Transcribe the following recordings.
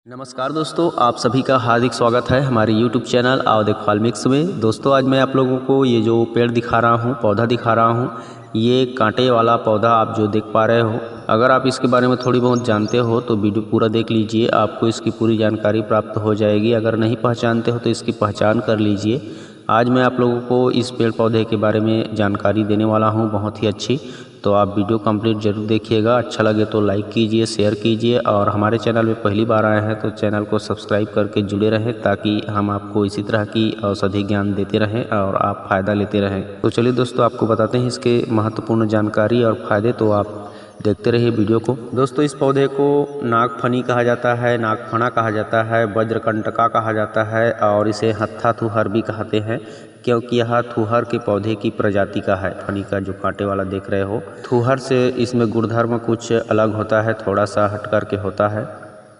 नमस्कार दोस्तों, आप सभी का हार्दिक स्वागत है हमारे YouTube चैनल आओ देखो फार्मिक्स में। दोस्तों आज मैं आप लोगों को ये जो पेड़ दिखा रहा हूँ, पौधा दिखा रहा हूँ, ये कांटे वाला पौधा आप जो देख पा रहे हो। अगर आप इसके बारे में थोड़ी बहुत जानते हो तो वीडियो पूरा देख लीजिए, आपको इसकी पूरी जानकारी प्राप्त हो जाएगी। अगर नहीं पहचानते हो तो इसकी पहचान कर लीजिए। आज मैं आप लोगों को इस पेड़ पौधे के बारे में जानकारी देने वाला हूँ, बहुत ही अच्छी। तो आप वीडियो कंप्लीट जरूर देखिएगा। अच्छा लगे तो लाइक कीजिए, शेयर कीजिए और हमारे चैनल में पहली बार आए हैं तो चैनल को सब्सक्राइब करके जुड़े रहें, ताकि हम आपको इसी तरह की औषधि ज्ञान देते रहें और आप फ़ायदा लेते रहें। तो चलिए दोस्तों, आपको बताते हैं इसके महत्वपूर्ण जानकारी और फ़ायदे, तो आप देखते रहिए वीडियो को। दोस्तों इस पौधे को नागफनी कहा जाता है, नागफना कहा जाता है, वज्रकंटका कहा जाता है और इसे हत्था थुहर भी कहते हैं, क्योंकि यह थुहर के पौधे की प्रजाति का है। फनी का जो कांटे वाला देख रहे हो, थुहर से इसमें गुणधर्म कुछ अलग होता है, थोड़ा सा हट करके होता है।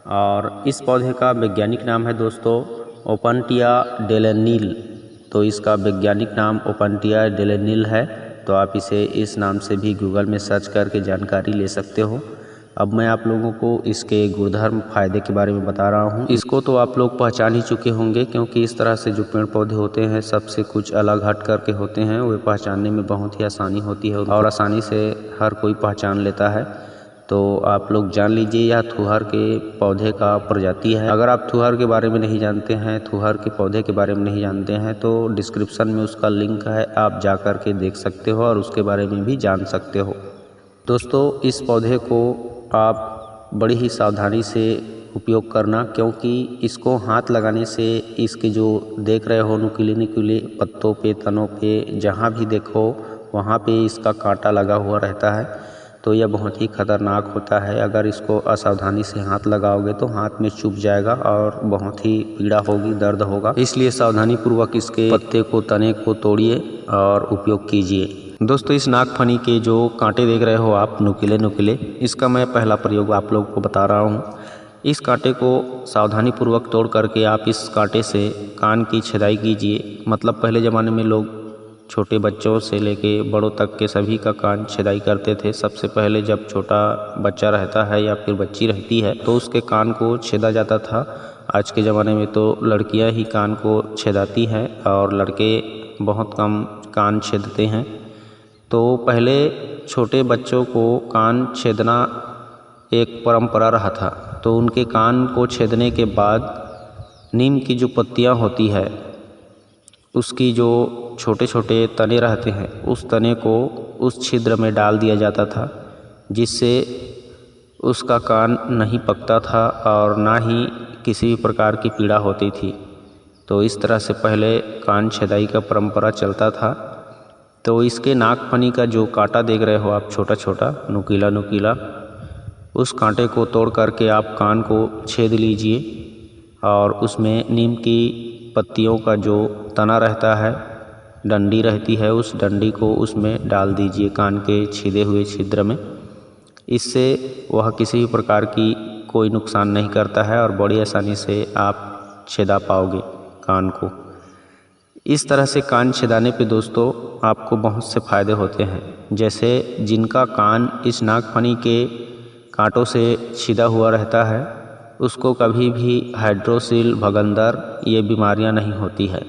और इस पौधे का वैज्ञानिक नाम है दोस्तों ओपनटिया डेलेनिल। तो इसका वैज्ञानिक नाम ओपनटिया डेलेनिल है। तो आप इसे इस नाम से भी गूगल में सर्च करके जानकारी ले सकते हो। अब मैं आप लोगों को इसके गुणधर्म फायदे के बारे में बता रहा हूँ। इसको तो आप लोग पहचान ही चुके होंगे, क्योंकि इस तरह से जो पेड़ पौधे होते हैं सबसे कुछ अलग हट करके होते हैं, वे पहचानने में बहुत ही आसानी होती है और आसानी से हर कोई पहचान लेता है। तो आप लोग जान लीजिए, यह थुहर के पौधे का प्रजाति है। अगर आप थुहर के बारे में नहीं जानते हैं, थुहर के पौधे के बारे में नहीं जानते हैं, तो डिस्क्रिप्शन में उसका लिंक है, आप जा कर के देख सकते हो और उसके बारे में भी जान सकते हो। दोस्तों इस पौधे को आप बड़ी ही सावधानी से उपयोग करना, क्योंकि इसको हाथ लगाने से इसके जो देख रहे हो नुकीले नुकीले पत्तों पे, तनों पे, जहाँ भी देखो वहाँ पे इसका कांटा लगा हुआ रहता है। तो यह बहुत ही खतरनाक होता है। अगर इसको असावधानी से हाथ लगाओगे तो हाथ में चुभ जाएगा और बहुत ही पीड़ा होगी, दर्द होगा। इसलिए सावधानी पूर्वक इसके पत्ते को, तने को तोड़िए और उपयोग कीजिए। दोस्तों इस नागफनी के जो कांटे देख रहे हो आप, नुकीले नुकीले, इसका मैं पहला प्रयोग आप लोगों को बता रहा हूँ। इस कांटे को सावधानी पूर्वक तोड़ करके आप इस कांटे से कान की छेदाई कीजिए। मतलब पहले ज़माने में लोग छोटे बच्चों से लेके बड़ों तक के सभी का कान छेदाई करते थे। सबसे पहले जब छोटा बच्चा रहता है या फिर बच्ची रहती है तो उसके कान को छेदा जाता था। आज के ज़माने में तो लड़कियां ही कान को छेदाती हैं और लड़के बहुत कम कान छेदते हैं। तो पहले छोटे बच्चों को कान छेदना एक परंपरा रहा था। तो उनके कान को छेदने के बाद नीम की जो पत्तियाँ होती है, उसकी जो छोटे छोटे तने रहते हैं, उस तने को उस छिद्र में डाल दिया जाता था, जिससे उसका कान नहीं पकता था और ना ही किसी भी प्रकार की पीड़ा होती थी। तो इस तरह से पहले कान छेदाई का परंपरा चलता था। तो इसके नागफनी का जो कांटा देख रहे हो आप, छोटा छोटा नुकीला नुकीला, उस कांटे को तोड़ करके आप कान को छेद लीजिए और उसमें नीम की पत्तियों का जो तना रहता है, डंडी रहती है, उस डंडी को उसमें डाल दीजिए कान के छेदे हुए छिद्र में। इससे वह किसी भी प्रकार की कोई नुकसान नहीं करता है और बड़ी आसानी से आप छेदा पाओगे कान को। इस तरह से कान छेदाने पे दोस्तों आपको बहुत से फ़ायदे होते हैं। जैसे जिनका कान इस नागफनी के कांटों से छिदा हुआ रहता है, उसको कभी भी हाइड्रोसिल, भगंदर, ये बीमारियां नहीं होती है।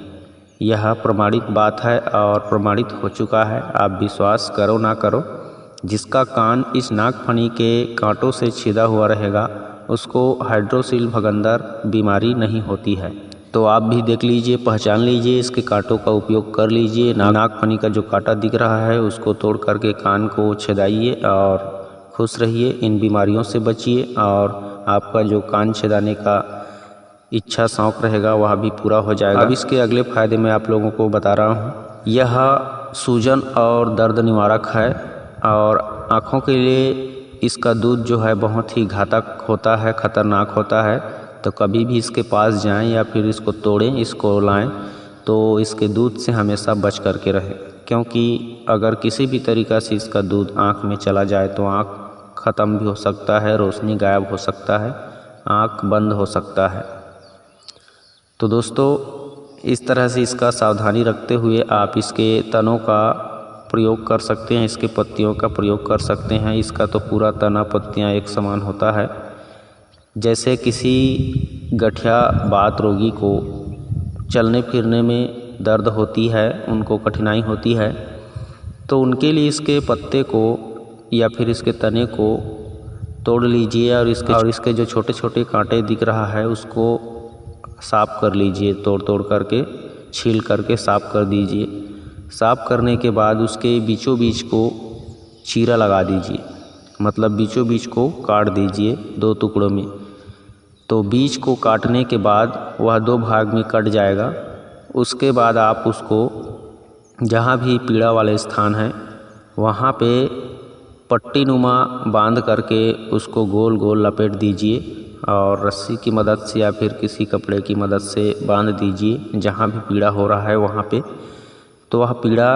यह प्रमाणित बात है और प्रमाणित हो चुका है। आप विश्वास करो ना करो, जिसका कान इस नागफनी के कांटों से छिदा हुआ रहेगा उसको हाइड्रोसिल, भगंदर बीमारी नहीं होती है। तो आप भी देख लीजिए, पहचान लीजिए, इसके कांटों का उपयोग कर लीजिए। नागफनी का जो कांटा दिख रहा है उसको तोड़ करके कान को छेदाइए और खुश रहिए, इन बीमारियों से बचिए और आपका जो कान छेदाने का इच्छा शौक़ रहेगा वह भी पूरा हो जाएगा। अब इसके अगले फ़ायदे मैं आप लोगों को बता रहा हूँ। यह सूजन और दर्द निवारक है और आँखों के लिए इसका दूध जो है बहुत ही घातक होता है, ख़तरनाक होता है। तो कभी भी इसके पास जाएं या फिर इसको तोड़ें, इसको लाएं, तो इसके दूध से हमेशा बच कर के रहें, क्योंकि अगर किसी भी तरीक़ा से इसका दूध आँख में चला जाए तो आँख ख़त्म भी हो सकता है, रोशनी गायब हो सकता है, आँख बंद हो सकता है। तो दोस्तों इस तरह से इसका सावधानी रखते हुए आप इसके तनों का प्रयोग कर सकते हैं, इसके पत्तियों का प्रयोग कर सकते हैं। इसका तो पूरा तना पत्तियां एक समान होता है। जैसे किसी गठिया बात रोगी को चलने फिरने में दर्द होती है, उनको कठिनाई होती है, तो उनके लिए इसके पत्ते को या फिर इसके तने को तोड़ लीजिए और इसके जो छोटे छोटे कांटे दिख रहा है उसको साफ़ कर लीजिए। तोड़ तोड़ करके छील करके साफ़ कर दीजिए। साफ़ करने के बाद उसके बीचों बीच को चीरा लगा दीजिए, मतलब बीचों बीच को काट दीजिए 2 टुकड़ों में। तो बीच को काटने के बाद वह 2 भाग में कट जाएगा। उसके बाद आप उसको जहाँ भी पीड़ा वाले स्थान है वहाँ पे पट्टी नुमा बांध करके उसको गोल गोल लपेट दीजिए और रस्सी की मदद से या फिर किसी कपड़े की मदद से बांध दीजिए जहाँ भी पीड़ा हो रहा है वहाँ पे। तो वह पीड़ा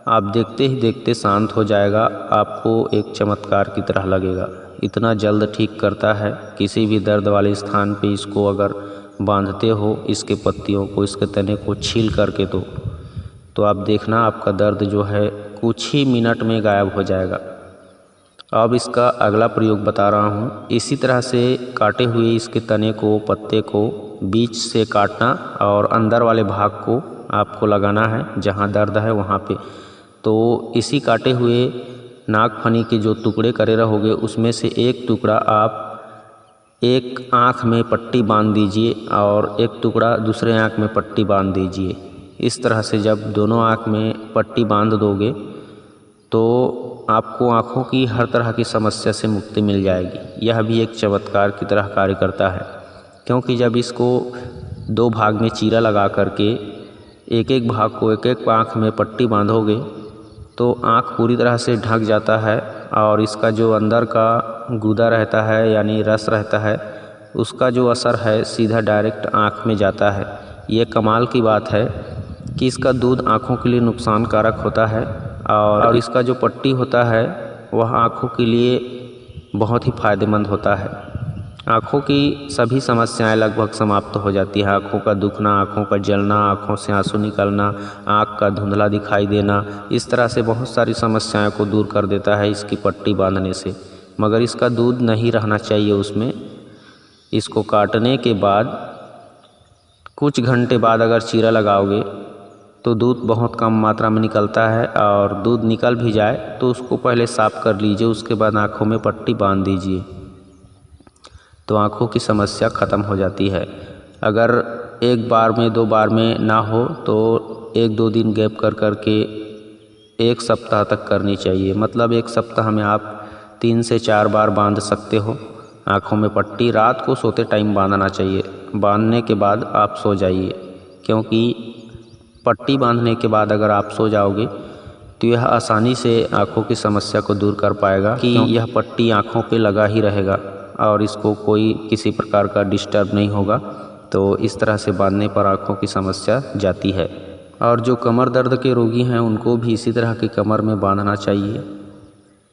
आप देखते ही देखते शांत हो जाएगा। आपको एक चमत्कार की तरह लगेगा, इतना जल्द ठीक करता है। किसी भी दर्द वाले स्थान पे इसको अगर बांधते हो, इसके पत्तियों को, इसके तने को छील करके तो आप देखना आपका दर्द जो है कुछ ही मिनट में गायब हो जाएगा। अब इसका अगला प्रयोग बता रहा हूँ। इसी तरह से काटे हुए इसके तने को, पत्ते को बीच से काटना और अंदर वाले भाग को आपको लगाना है जहाँ दर्द है वहाँ पे। तो इसी काटे हुए नागफनी के जो टुकड़े करे रहोगे उसमें से एक टुकड़ा आप एक आँख में पट्टी बांध दीजिए और एक टुकड़ा दूसरे आँख में पट्टी बांध दीजिए। इस तरह से जब दोनों आँख में पट्टी बांध दोगे तो आपको आँखों की हर तरह की समस्या से मुक्ति मिल जाएगी। यह भी एक चमत्कार की तरह कार्य करता है, क्योंकि जब इसको 2 भाग में चीरा लगा करके एक एक भाग को एक एक आँख में पट्टी बांधोगे तो आँख पूरी तरह से ढक जाता है और इसका जो अंदर का गूदा रहता है यानी रस रहता है उसका जो असर है सीधा डायरेक्ट आँख में जाता है। ये कमाल की बात है कि इसका दूध आँखों के लिए नुकसानकारक होता है और इसका जो पट्टी होता है वह आँखों के लिए बहुत ही फायदेमंद होता है। आँखों की सभी समस्याएं लगभग समाप्त हो जाती है। आँखों का दुखना, आँखों का जलना, आँखों से आंसू निकलना, आँख का धुंधला दिखाई देना, इस तरह से बहुत सारी समस्याओं को दूर कर देता है इसकी पट्टी बांधने से। मगर इसका दूध नहीं रहना चाहिए उसमें। इसको काटने के बाद कुछ घंटे बाद अगर चीरा लगाओगे तो दूध बहुत कम मात्रा में निकलता है और दूध निकल भी जाए तो उसको पहले साफ़ कर लीजिए। उसके बाद आँखों में पट्टी बांध दीजिए तो आँखों की समस्या ख़त्म हो जाती है। अगर एक बार में 2 बार में ना हो तो 1-2 दिन गैप कर के 1 सप्ताह तक करनी चाहिए। मतलब 1 सप्ताह में आप 3 से 4 बार बांध सकते हो आँखों में पट्टी। रात को सोते टाइम बांधना चाहिए। बांधने के बाद आप सो जाइए, क्योंकि पट्टी बांधने के बाद अगर आप सो जाओगे तो यह आसानी से आँखों की समस्या को दूर कर पाएगा कि यह पट्टी आँखों पे लगा ही रहेगा और इसको कोई किसी प्रकार का डिस्टर्ब नहीं होगा। तो इस तरह से बांधने पर आँखों की समस्या जाती है। और जो कमर दर्द के रोगी हैं उनको भी इसी तरह की कमर में बांधना चाहिए।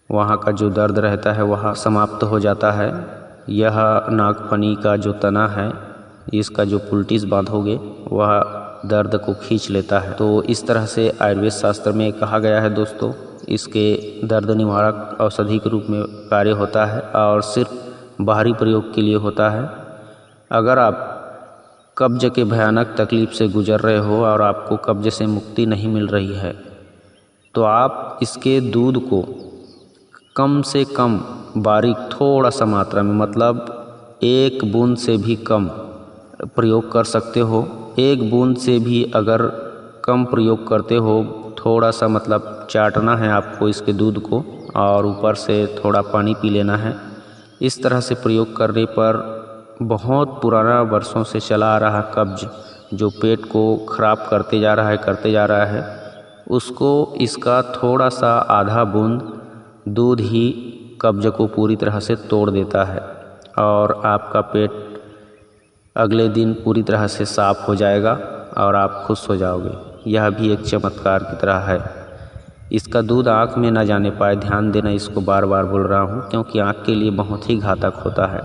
वहाँ का जो दर्द रहता है वह समाप्त हो जाता है। यह नागफनी का जो तना है, इसका जो पुलटिस बांधोगे वह दर्द को खींच लेता है। तो इस तरह से आयुर्वेद शास्त्र में कहा गया है दोस्तों, इसके दर्द निवारक औषधि के रूप में कार्य होता है और सिर्फ बाहरी प्रयोग के लिए होता है। अगर आप कब्ज के भयानक तकलीफ़ से गुजर रहे हो और आपको कब्ज से मुक्ति नहीं मिल रही है तो आप इसके दूध को कम से कम बारीक थोड़ा सा मात्रा में, मतलब 1 बूंद से भी कम प्रयोग कर सकते हो। 1 बूंद से भी अगर कम प्रयोग करते हो, थोड़ा सा मतलब चाटना है आपको इसके दूध को और ऊपर से थोड़ा पानी पी लेना है। इस तरह से प्रयोग करने पर बहुत पुराना वर्षों से चला आ रहा कब्ज जो पेट को ख़राब करते जा रहा है उसको इसका थोड़ा सा आधा बूंद दूध ही कब्ज को पूरी तरह से तोड़ देता है और आपका पेट अगले दिन पूरी तरह से साफ़ हो जाएगा और आप खुश हो जाओगे। यह भी एक चमत्कार की तरह है। इसका दूध आँख में ना जाने पाए, ध्यान देना, इसको बार बार बोल रहा हूँ क्योंकि आँख के लिए बहुत ही घातक होता है।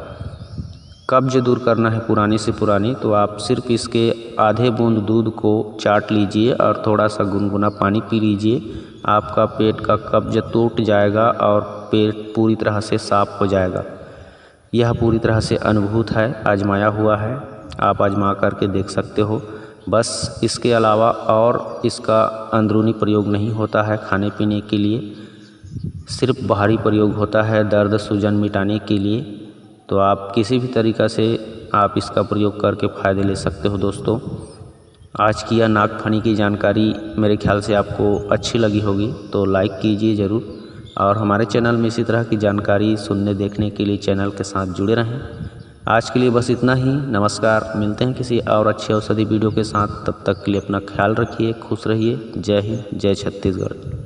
कब्ज दूर करना है पुरानी से पुरानी, तो आप सिर्फ इसके आधे बूंद दूध को चाट लीजिए और थोड़ा सा गुनगुना पानी पी लीजिए। आपका पेट का कब्ज टूट जाएगा और पेट पूरी तरह से साफ़ हो जाएगा। यह पूरी तरह से अनुभूत है, आजमाया हुआ है, आप आजमा करके देख सकते हो। बस इसके अलावा और इसका अंदरूनी प्रयोग नहीं होता है खाने पीने के लिए, सिर्फ बाहरी प्रयोग होता है दर्द सूजन मिटाने के लिए। तो आप किसी भी तरीक़ा से आप इसका प्रयोग करके फ़ायदे ले सकते हो। दोस्तों, आज की यह नागफनी की जानकारी मेरे ख्याल से आपको अच्छी लगी होगी, तो लाइक कीजिए ज़रूर, और हमारे चैनल में इसी तरह की जानकारी सुनने देखने के लिए चैनल के साथ जुड़े रहें। आज के लिए बस इतना ही। नमस्कार, मिलते हैं किसी और अच्छे औषधि वीडियो के साथ। तब तक के लिए अपना ख्याल रखिए, खुश रहिए। जय हिंद, जय छत्तीसगढ़।